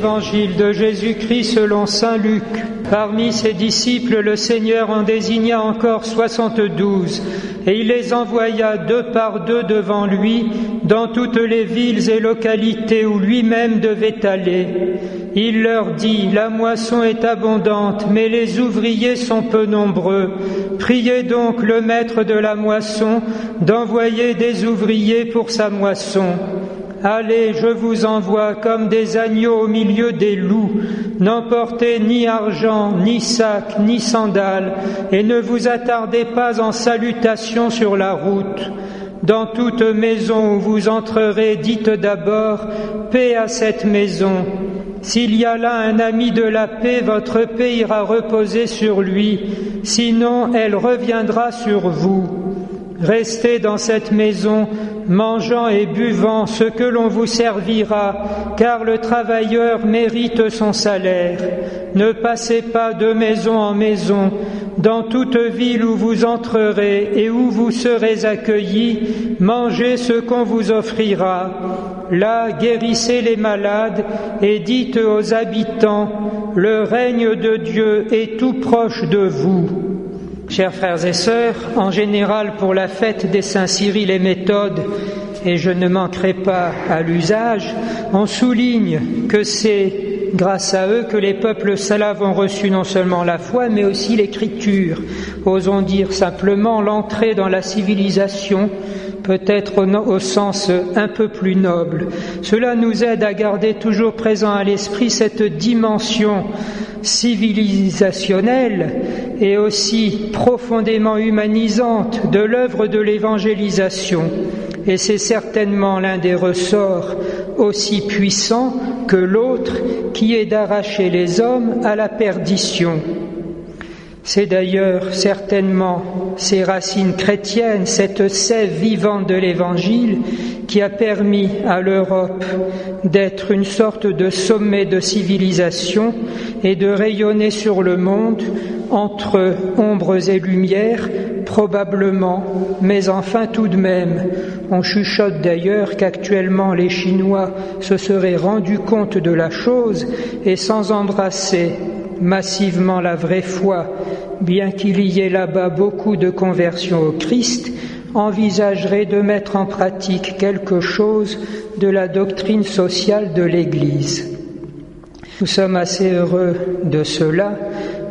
Évangile de Jésus-Christ selon saint Luc. Parmi ses disciples, le Seigneur en désigna encore 72, et il les envoya 2 par 2 devant lui, dans toutes les villes et localités où lui-même devait aller. Il leur dit, « La moisson est abondante, mais les ouvriers sont peu nombreux. Priez donc le maître de la moisson d'envoyer des ouvriers pour sa moisson. » Allez, je vous envoie comme des agneaux au milieu des loups. N'emportez ni argent, ni sac, ni sandales, et ne vous attardez pas en salutation sur la route. Dans toute maison où vous entrerez, dites d'abord « Paix à cette maison ». S'il y a là un ami de la paix, votre paix ira reposer sur lui, sinon elle reviendra sur vous. Restez dans cette maison, mangeant et buvant ce que l'on vous servira, car le travailleur mérite son salaire. Ne passez pas de maison en maison. Dans toute ville où vous entrerez et où vous serez accueillis, mangez ce qu'on vous offrira. Là, guérissez les malades et dites aux habitants, « Le règne de Dieu est tout proche de vous ». Chers frères et sœurs, en général pour la fête des saints Cyril et Méthode, et je ne manquerai pas à l'usage, on souligne que c'est grâce à eux que les peuples slaves ont reçu non seulement la foi, mais aussi l'écriture. Osons dire simplement l'entrée dans la civilisation, peut-être au sens un peu plus noble. Cela nous aide à garder toujours présent à l'esprit cette dimension civilisationnelle et aussi profondément humanisante de l'œuvre de l'évangélisation. Et c'est certainement l'un des ressorts aussi puissants que l'autre qui est d'arracher les hommes à la perdition. C'est d'ailleurs certainement ces racines chrétiennes, cette sève vivante de l'Évangile qui a permis à l'Europe d'être une sorte de sommet de civilisation et de rayonner sur le monde entre ombres et lumières, probablement, mais enfin tout de même. On chuchote d'ailleurs qu'actuellement les Chinois se seraient rendus compte de la chose et sans embrasser massivement la vraie foi, bien qu'il y ait là-bas beaucoup de conversions au Christ, envisagerait de mettre en pratique quelque chose de la doctrine sociale de l'Église. Nous sommes assez heureux de cela,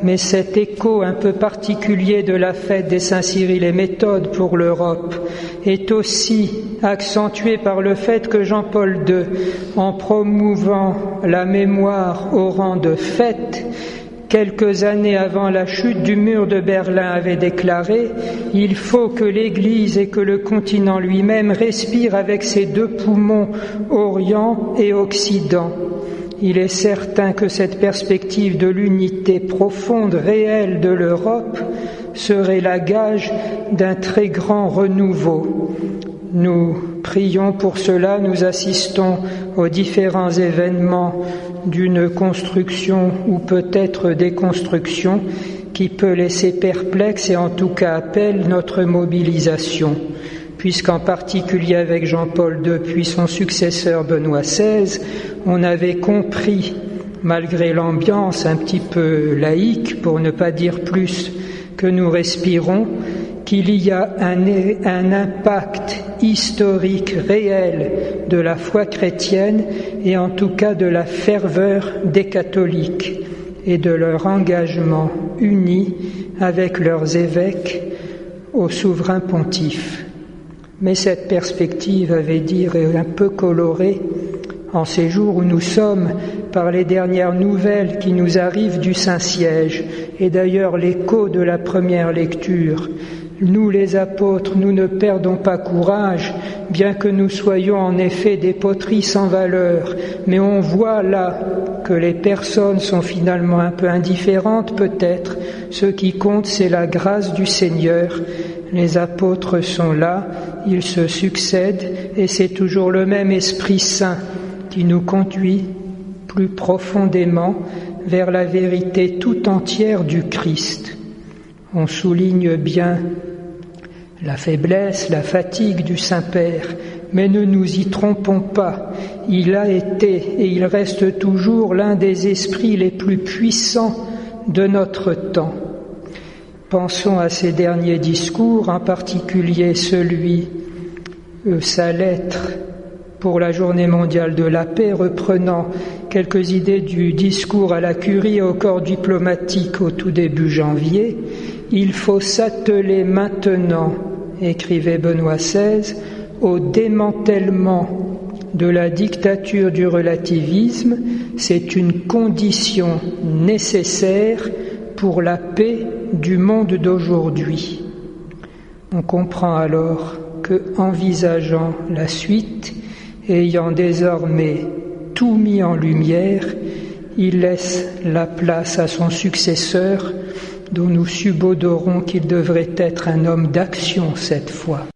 mais cet écho un peu particulier de la fête des saints Cyril et Méthode pour l'Europe est aussi accentué par le fait que Jean-Paul II, en promouvant la mémoire au rang de fête, quelques années avant la chute du mur de Berlin, avait déclaré « Il faut que l'Église et que le continent lui-même respirent avec ses 2 poumons, Orient et Occident ». Il est certain que cette perspective de l'unité profonde, réelle de l'Europe serait la gage d'un très grand renouveau. Nous prions pour cela, nous assistons aux différents événements d'une construction ou peut-être déconstruction qui peut laisser perplexe et en tout cas appelle notre mobilisation. Puisqu'en particulier avec Jean-Paul II puis son successeur Benoît XVI, on avait compris, malgré l'ambiance un petit peu laïque, pour ne pas dire plus, que nous respirons, qu'il y a un impact historique réel de la foi chrétienne et en tout cas de la ferveur des catholiques et de leur engagement uni avec leurs évêques au souverain pontife. Mais cette perspective, avait dire, est un peu colorée en ces jours où nous sommes par les dernières nouvelles qui nous arrivent du Saint-Siège et d'ailleurs l'écho de la première lecture. Nous les apôtres, nous ne perdons pas courage, bien que nous soyons en effet des poteries sans valeur, mais on voit là que les personnes sont finalement un peu indifférentes peut-être. Ce qui compte, c'est la grâce du Seigneur. Les apôtres sont là, ils se succèdent et c'est toujours le même Esprit Saint qui nous conduit plus profondément vers la vérité tout entière du Christ. On souligne bien la faiblesse, la fatigue du Saint-Père, mais ne nous y trompons pas. il a été et il reste toujours l'un des esprits les plus puissants de notre temps. Pensons à ses derniers discours, en particulier sa lettre pour la Journée mondiale de la paix, reprenant quelques idées du discours à la Curie et au corps diplomatique au tout début janvier. « Il faut s'atteler maintenant », écrivait Benoît XVI, « au démantèlement de la dictature du relativisme. C'est une condition nécessaire pour la paix du monde d'aujourd'hui. » On comprend alors que, envisageant la suite, ayant désormais tout mis en lumière, il laisse la place à son successeur, dont nous subodorons qu'il devrait être un homme d'action cette fois.